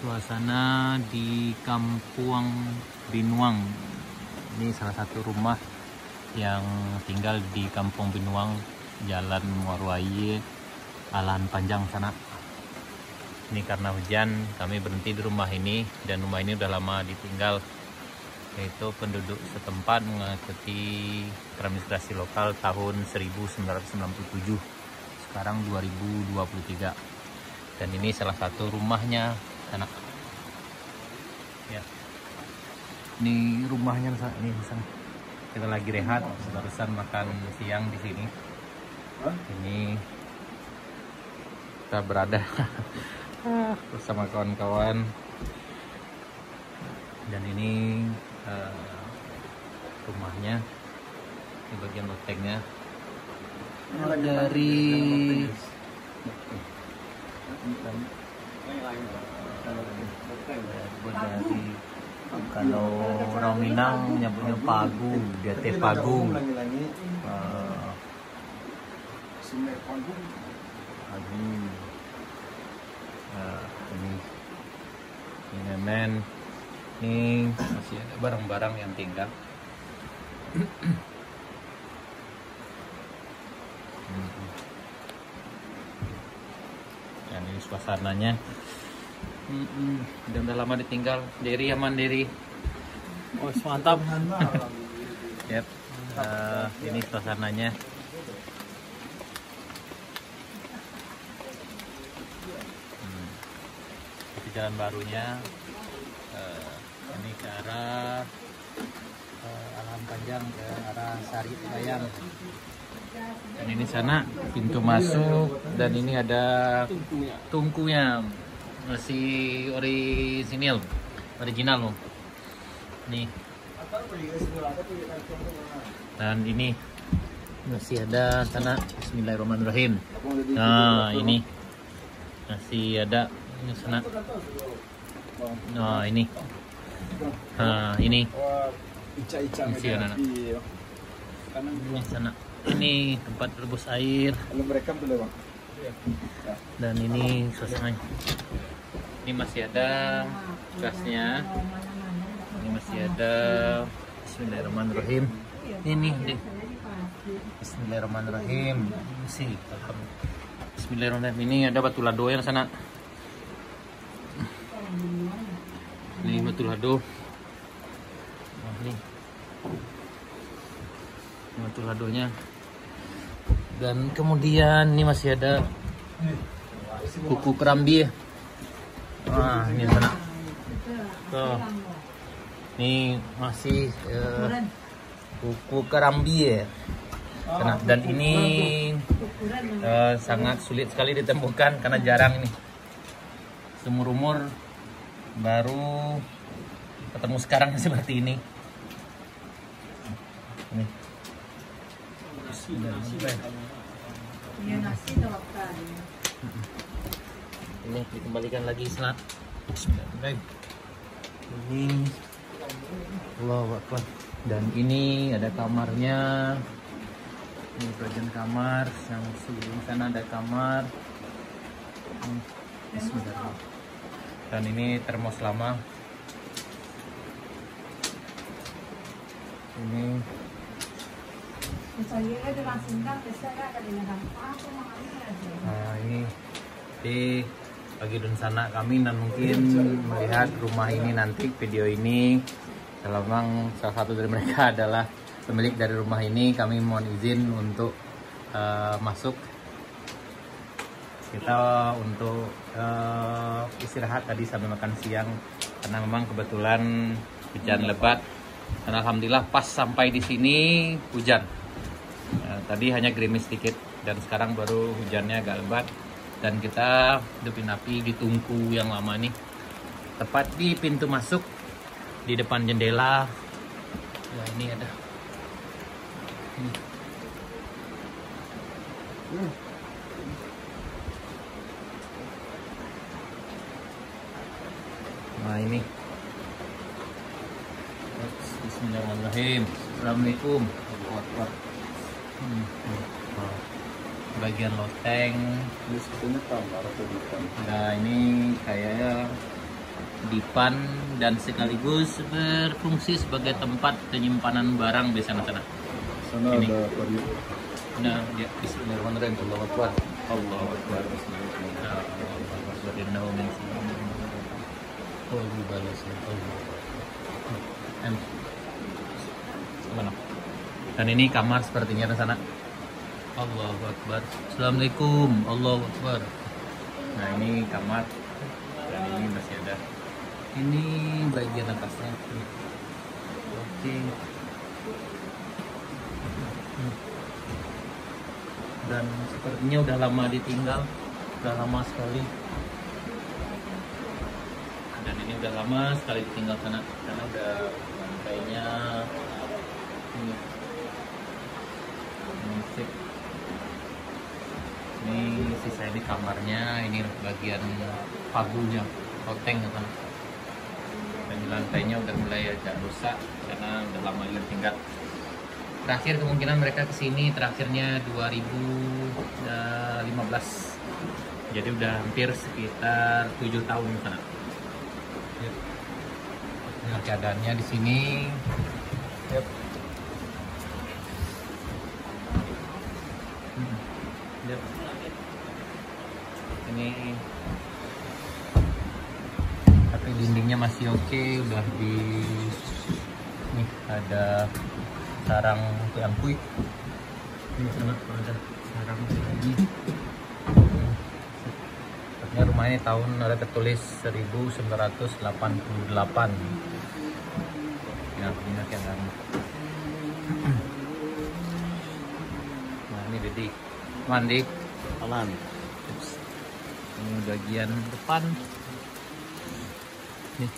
Suasana di Kampung Binuang. Ini salah satu rumah yang tinggal di Kampung Binuang, Jalan Muarwaye, Alan Panjang sana. Ini karena hujan kami berhenti di rumah ini, dan rumah ini udah lama ditinggal, yaitu penduduk setempat mengikuti administrasi lokal tahun 1997, sekarang 2023. Dan ini salah satu rumahnya sana. Ya. Ini rumahnya ini sana. Kita lagi rehat, barusan makan siang di sini. Ini kita berada bersama kawan-kawan, dan ini rumahnya, di bagian lotengnya dari kalau orang Minang nyebutnya pagung, dia teh pagung. Ini men, ini masih ada barang-barang yang tinggal. Dan ini suasananya. Udah lama ditinggal. Diri aman diri. Oh mantap. Yep. Ini suasananya. Itu jalan barunya. Ini ke arah Alam Panjang, ke arah Sari Bayang. Dan ini sana pintu masuk, dan ini ada tungkunya. Masih original loh. Nih. Dan ini masih ada sana. Bismillahirrahmanirrahim. Nah, ini masih ada ini sana. Nah, ini. Nah, ini. Masih ada. Ini sana. Ini tempat rebus air. Dan ini suasananya. Ini masih ada gasnya. Ini masih ada. Bismillahirrahmanirrahim. Ini deh. Bismillahirrahmanirrahim. Bismillahirrahmanirrahim. Ini ada batu lado yang sana. Ini batu lado. Nah, ini batu ladonya. Dan kemudian ini masih ada kuku kerambi. Nah, ini sana. Tuh. Ini masih kuku kerambi ya. Dan ini sangat sulit sekali ditemukan karena jarang ini. Seumur umur baru ketemu sekarang seperti ini. Ini. Ini dikembalikan lagi selat. Ini Allahu Akbar. Dan ini ada kamarnya. Ini bagian kamar. Yang sebelum sana ada kamar. Bismillah. Dan ini termos lama. Ini ini di bagian sana kami, dan mungkin melihat rumah ini nanti video ini. Kalau memang salah satu dari mereka adalah pemilik dari rumah ini, kami mohon izin untuk masuk. Kita untuk istirahat tadi sambil makan siang, karena memang kebetulan hujan lebat. Dan alhamdulillah pas sampai di sini hujan. Tadi hanya gerimis sedikit, dan sekarang baru hujannya agak lebat. Dan kita hidupin api di tungku yang lama nih, tepat di pintu masuk, di depan jendela. Ya, ini ada. Nah ini. Bismillahirrahmanirrahim. Assalamualaikum. bagian loteng. Ini sebetulnya kamar atau dipan? Nah ini kayaknya dipan dan sekaligus berfungsi sebagai tempat penyimpanan barang di sana-sana. Sana Ini. ada periuk. Nah, ya Bismillahirrahmanirrahim. Allahu Akbar. Allahu Akbar. Dan ini kamar sepertinya di sana. Allahu Akbar. Assalamualaikum. Allahu Akbar. Nah ini kamar dan ini masih ada. Ini bagian atasnya. Oke. Dan sepertinya udah lama ditinggal, udah lama sekali. Dan ini udah lama sekali ditinggal sana karena udah lantainya ini. Musik. Ini sisa ini kamarnya, ini bagian pagunya, loteng kan. Dan lantainya udah mulai agak rusak karena udah lama ditinggal. Terakhir kemungkinan mereka kesini terakhirnya 2015. Jadi udah hampir sekitar 7 tahun sana. Nah, keadaannya di sini. Yep. Yep. Ini tapi dindingnya masih oke, udah di nih ada sarang kuy. Ini sana ada sarang lagi. Sepertinya rumah ini tahun ada tertulis 1988. Ya, ini yang lama. Nah, ini Dedi mandi. Aman. Ini bagian depan. Nih.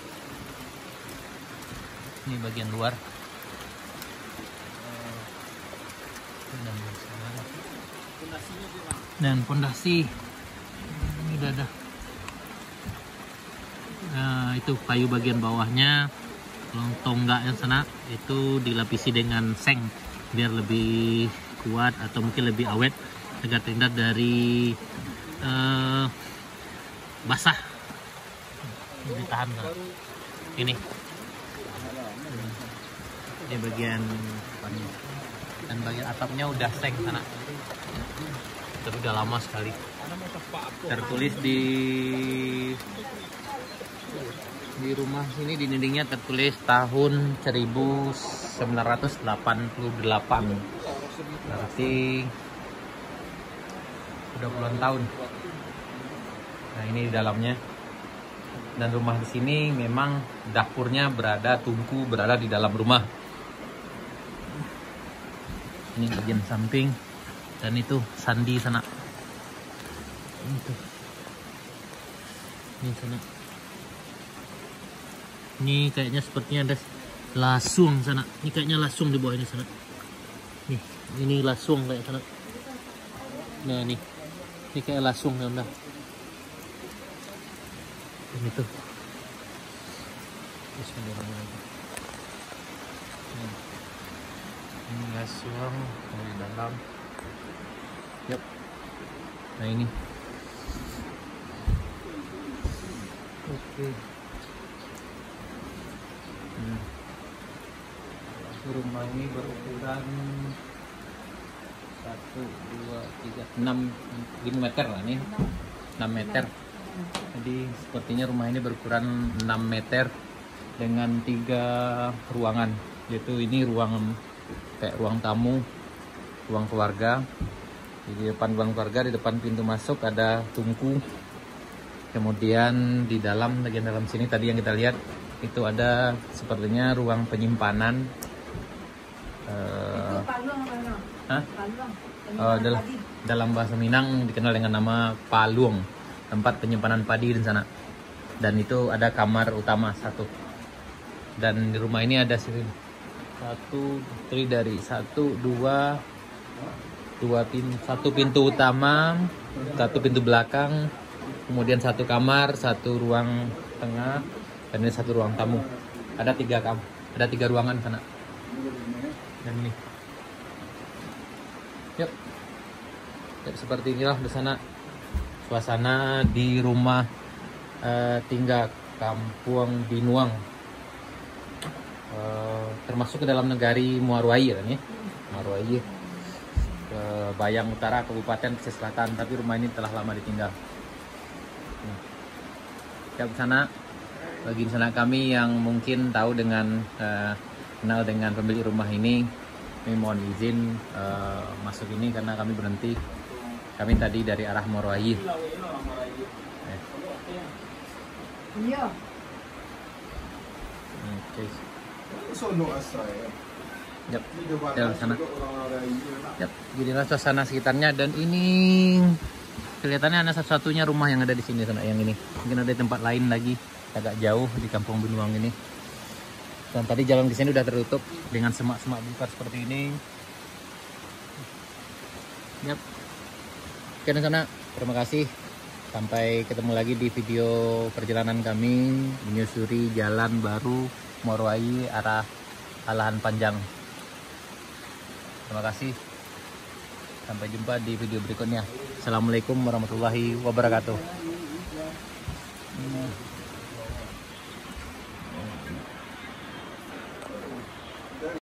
Ini bagian luar. Dan pondasi ini udah ada. Nah, itu kayu bagian bawahnya, tonggak yang sana itu dilapisi dengan seng biar lebih kuat atau mungkin lebih awet agar terhindar dari basah, ditahan. Ini bagian depannya. Dan bagian atapnya udah seng sana, tapi udah lama sekali. Tertulis di rumah sini di dindingnya tertulis tahun 1988. Berarti udah puluhan tahun. Nah ini di dalamnya. Dan rumah di sini memang dapurnya tungku berada di dalam rumah. Ini bagian samping dan itu sandi sana. Itu. Ini sana. Ini kayaknya sepertinya ada lasung sana. Ini kayaknya lasung di bawah ini sana. Nih, ini lasung kayak sana. Nah, nih. Ini kayak lasung ya udah. Ini tuh. Bismillahirrahmanirrahim. Ini lasung dari dalam. Yap. Nah ini. Oke. Rumah ini berukuran 1, 2, 3, 6, 5 meter lah nih. 6 meter. Jadi sepertinya rumah ini berukuran 6 meter dengan 3 ruangan. Yaitu ini kayak ruang tamu, ruang keluarga. Di depan ruang keluarga, di depan pintu masuk ada tungku. Kemudian di bagian dalam sini tadi yang kita lihat itu ada sepertinya ruang penyimpanan. Dalam bahasa Minang dikenal dengan nama paluong, tempat penyimpanan padi di sana. Dan itu ada kamar utama satu. Dan di rumah ini ada satu pintu utama, satu pintu belakang, kemudian satu kamar, satu ruang tengah, dan ini satu ruang tamu. Ada 3 ruangan sana. Dan ini. Yuk. Ya, seperti inilah di sana suasana di rumah tinggal Kampung Binuang, termasuk ke dalam negari Muarwayi kan ya, Muarwayi, Bayang Utara, Kabupaten Pesisir Selatan. Tapi rumah ini telah lama ditinggal. Ya, di sana bagi di sana kami yang mungkin tahu dengan kenal dengan pemilik rumah ini, kami mohon izin masuk ini karena kami berhenti. Kami tadi dari arah Muarwayi. Iya. Oke. Sono asal. Yap, dalam sana. Yap, jadilah suasana sekitarnya, dan ini kelihatannya ada satu-satunya rumah yang ada di sini sana, yang ini. Mungkin ada tempat lain lagi agak jauh di Kampung Binuang ini. Dan tadi jalan di sini udah tertutup dengan semak-semak belukar seperti ini. Yap. Oke, di sana. Terima kasih. Sampai ketemu lagi di video perjalanan kami menyusuri jalan baru Muarwayi arah Alahan Panjang. Terima kasih. Sampai jumpa di video berikutnya. Assalamualaikum warahmatullahi wabarakatuh.